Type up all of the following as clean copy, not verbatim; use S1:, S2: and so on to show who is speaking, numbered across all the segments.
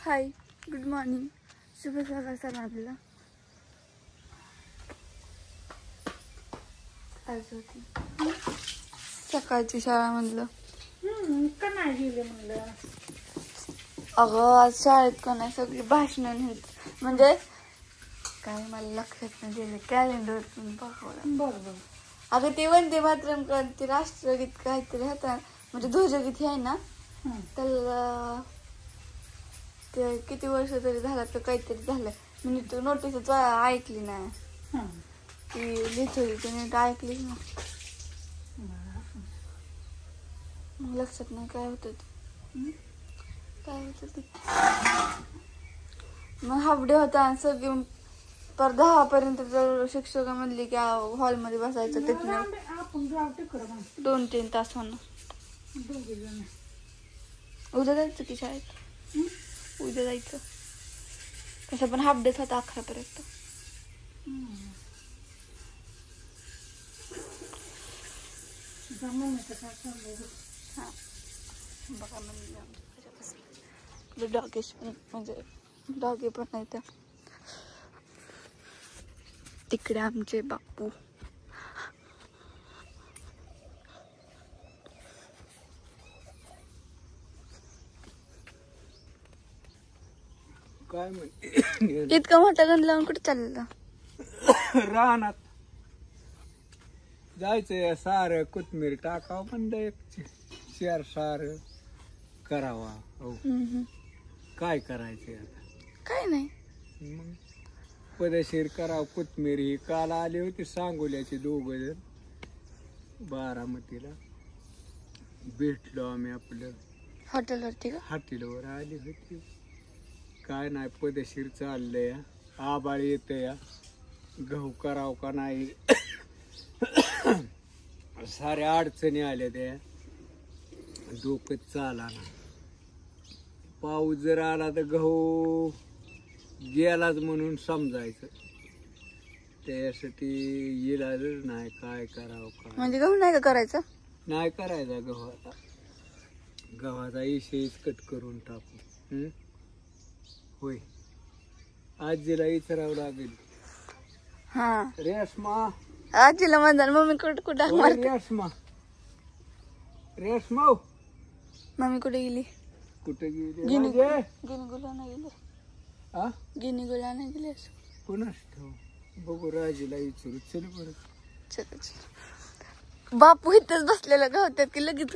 S1: हाय, good morning, शुभ सकाळ सर्वांना. आज होती सकाळची शाळा म्हणलं.
S2: का नाही गेले म्हणलं.
S1: अगं आज शाळेत का नाही सगळी भाषणं म्हणजे काय मला लक्षात नाही गेले. कॅलेंडर बघावं.
S2: बरोबर.
S1: अगं ते वंदे मातरम ते राष्ट्रगीत काहीतरी होता म्हणजे ध्वजगीत हे आहे ना, त्याला ते किती वर्ष तरी झालं तर काहीतरी झालं. म्हणजे तू नोटीसच ऐकली नाही ती लिहित होती ती नीट ऐकलीच ना. मग लक्षात नाही काय होतं ते काय होतं ते. मग हाफ डे होता आणि सगळी पर 10 पर्यंत जर शिक्षक म्हणली की हॉलमध्ये बसायचं तिथनं
S2: आपण जाऊ तिकडं
S1: 2-3 तास होणं. उद्या जायचं की शाळेत. उद्या जायचं तसं पण हाफ डेच होता 11 पर्यंत. हा बघा म्हणजे डॉगेश पण म्हणजे डॉगे पण नाही त्या तिकडे आमचे बापू.
S3: काय म्हणते
S1: इतका मोठा गण लावून कुठे चाललेला.
S3: रानात जायचंय. सार कोथमीर टाकावं पण एक शेर सार करावा. हो काय करायचंय आता.
S1: काय नाही
S3: मग पदशीर करावं. कोथमीर ही काल आली होती सांगोल्याची 2 जण बारामतीला भेटलो आम्ही. आपलं
S1: हॉटेलवरती का
S3: हॉटेलवर आली होती. काय नाही पदशीर चाललंय. आबाळ येतं या गहू करावं का नाही. साऱ्या अडचणी आल्या त्या डोकं चाला ना. पाऊस जर आला तर गहू गेलाच म्हणून समजायचं. त्यासाठी इलाजच नाही. काय करावं काय
S1: म्हणजे गहू नाही का करायचं.
S3: नाही करायचा गहू. आता गव्हाचा इशेच कट करून टाकू. होय आजीला विचारावं लागेल.
S1: हा
S3: रेशमा
S1: आजीला म्हणणार मम्मी कुठं
S3: होय, रेशमा रेशमा
S1: मम्मी कुठे गेली.
S3: कुठे गेली.
S1: गिनी
S3: म्हणजे
S1: गुलाना गेली.
S3: हा
S1: गिनी गुलाना गेली.
S3: पुन्हा बघू राजीला विचारू. चल बरं.
S1: चल चल बापू इथंच बसलेला गावतात की लगेच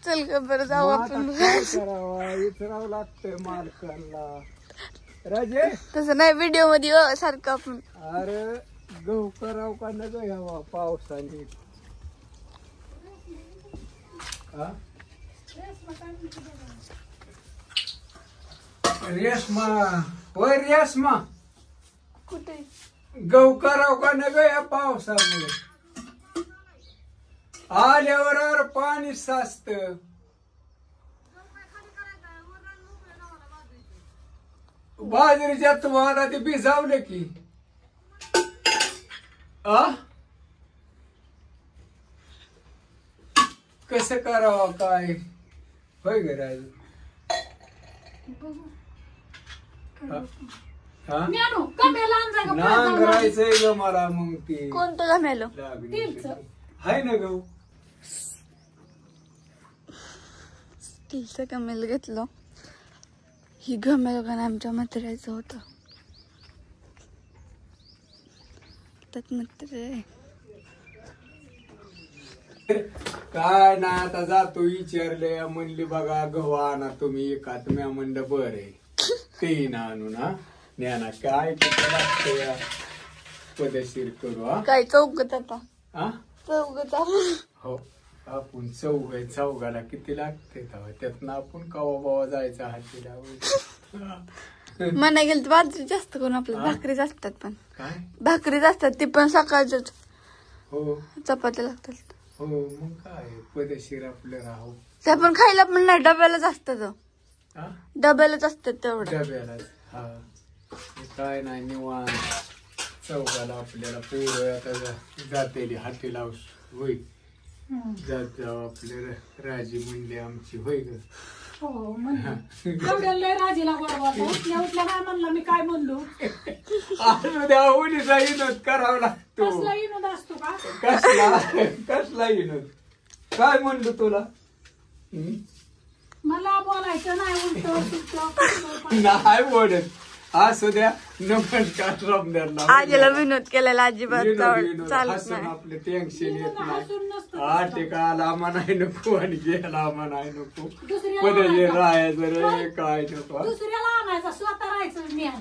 S1: चल का बरं जाऊ
S3: मग
S1: आपण.
S3: आता काय करावं विचारावं लागतंय मालकाला. राजे
S1: तसं नाही व्हिडिओ मध्ये सारखं आपण.
S3: अरे गहू करावं का न घ्यावा पावसाने. हा रेशमा होय रेशमा
S1: कुठे
S3: गहू करावं का न या पावसामुळे. आल्यावर अरे पाणी साचत. बाजरीच्या तुम्हाला ते भिजावले की कसं करावं काय होय ग राजू. नांगरायचंय ग मला. मग ते
S1: कोणतं घमेलो
S3: हाय ना गहू.
S1: स्टीलचं घमेल घेतलं. ही घमेल का आमच्या म्हाताऱ्याचं होतं. त्यात म्हातारे
S3: काय ना आता जातो विचारले. म्हणली बघा गहू आणा तुम्ही एकात. मी म्हणलं बरं ते ना आणू ना ज्ञाना काय किती लागतं पदशीर करू. हा
S1: काय चौकत आता
S3: हा
S1: चौकत.
S3: हो आपण चौघाला किती लागते त्यातनं आपण कवा बावा जायचं हातीला.
S1: म्हणा गेलं तर बाजरी जास्त करून आपल्या भाकरीच असतात. पण
S3: काय
S1: भाकरीच असतात ती पण सकाळच्याच.
S3: हो
S1: चपात्या लागतात.
S3: हो मग काय पदशीर आपलं राहू.
S1: त्या पण खायला पण नाही डब्यालाच असतात.
S3: हा
S1: डब्यालाच असतात तेवढं.
S3: डब्याला. हा काय नाही निवांत चौघाला आपल्याला पोरं आता जातेली हाती लावूस होय. जात जाऊ आपल्या राजी म्हणली आमची होय ग.
S2: हो म्हणलं एवढ्या लय राजीला गोळा उठल्या उठल्या काय म्हणलं मी काय म्हणलो
S3: असू द्या उलीचा विनोद करावा लागतो.
S2: कसला विनोद असतो का
S3: कसला विनोद काय म्हणलो तुला?
S2: मला बोलायचं नाही उलट
S3: नाही बोलत. असू द्या. नमस्कार रमदानला
S1: आजीला विनोद केलेला अजिबात
S3: विनोद
S1: चालत
S3: हसून
S1: नाही.
S3: आपले टेन्शन येत नाही.
S2: हसून नसतं
S3: आटिका आला म्हणाय नको आणि गेला म्हणाय नको.
S2: दुसऱ्याला
S3: पदे
S2: आणायचा.
S3: राहायचं रे काय नको.
S2: दुसऱ्याला आणायचा स्वतः राहायचं ज्ञान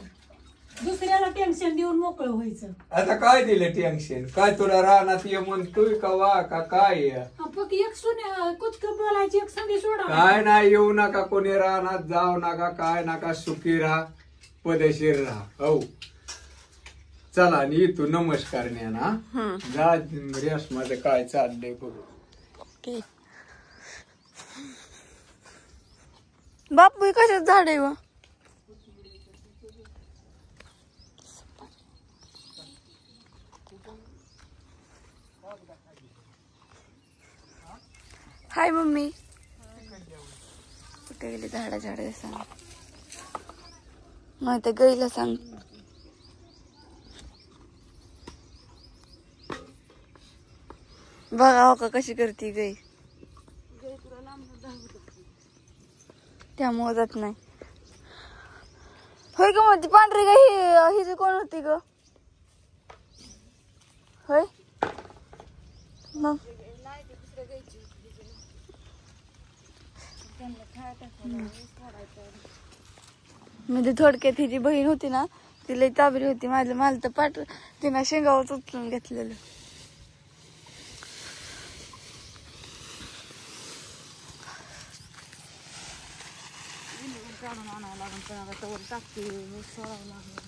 S2: दुसऱ्याला टेन्शन देऊन मोकळं व्हायचं.
S3: आता काय दिलं टेन्शन? काय तुला रानात ये म्हणतोय का वा का काय?
S2: फक्त एक कुचक बोलायची एक संधी सोडा
S3: काय नाही येऊ नका कोणी रानात जाऊ नका काय नका सुखी राहा पदेशीर राहा. हो चला आणि तू नमस्कार ज्ञाना जा रेस मध्ये काय चाललंय बघू.
S1: ओके. बापू कशात झाड आहे व? हाय मम्मी. कुठे गेली झाडा झाडा सांग. मग ते गाईला सांग. बघा हो का कशी करते गाई. त्यामुळे जात नाही. होय का मग ती पांढरी गाई ही जी कोण होती ग? होय मग म्हणजे थोडक्यात ही जी बहीण होती ना ती लई ताबरी होती. मला तर पाठ तिनं शेंगावच उचलून घेतलेलं.
S2: काढून आणावं लागून कोणाला तवर टाकते सोडावं लागलं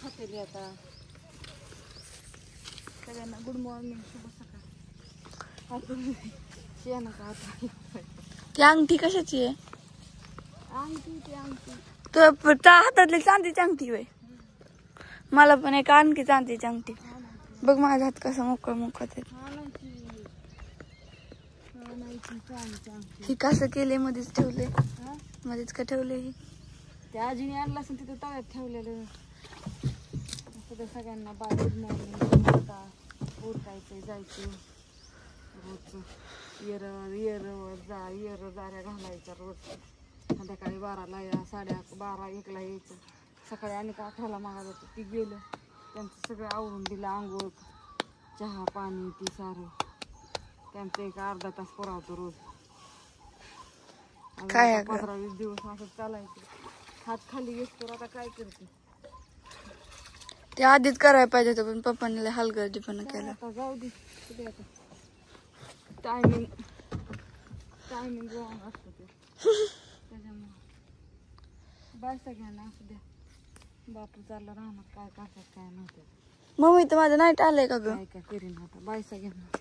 S2: खातेली. आता सगळ्यांना गुड मॉर्निंग शुभ सकाळ. शेण का आता
S1: ती अंगठी कशाची आहे?
S2: अंगठी ती अंगठी
S1: तुझ्या हातातली चांदीची अंगठी होय. मला पण एक आणखी चांदीची अंगठी. बघ माझा हात कसा मोकळा मोकळा आहे. ही कसं केले मध्येच ठेवले मध्येच का ठेवले? ही
S2: त्या आजीने आणलं असेल तिथे तव्यात ठेवलेलं. सगळ्यांना बाय गुड मॉर्निंग. उठायचं जायचं रोजचं येरवर जाऱ्या घालायच्या रोज. संध्याकाळी 12ला या 12:30 1ला यायचं. सकाळी आणि 11ला मागा जातं. ती गेलं त्यांचं सगळं आवरून दिलं. आंघोळ चहा पाणी ती सारं त्यांचं एक अर्धा तास पुरावतो रोज.
S1: काय
S2: 15-20 दिवस असं चालायचं. हात खाली घेतो. आता काय करते
S1: ते आधीच करायला पाहिजे होतं पण पप्पाने हलगर्जीपणा केला.
S2: आता जाऊ दे. आता टायमिंग रॉंग असतं ते त्याच्यामुळे. बाय सगळ्यांना. असू द्या. बापू चाललं राहणार काय करतात काय नव्हतं.
S1: मम्मी तर माझं नाईट आलंय का ग?
S2: काय काय करीन आता. बाय सगळ्यांना.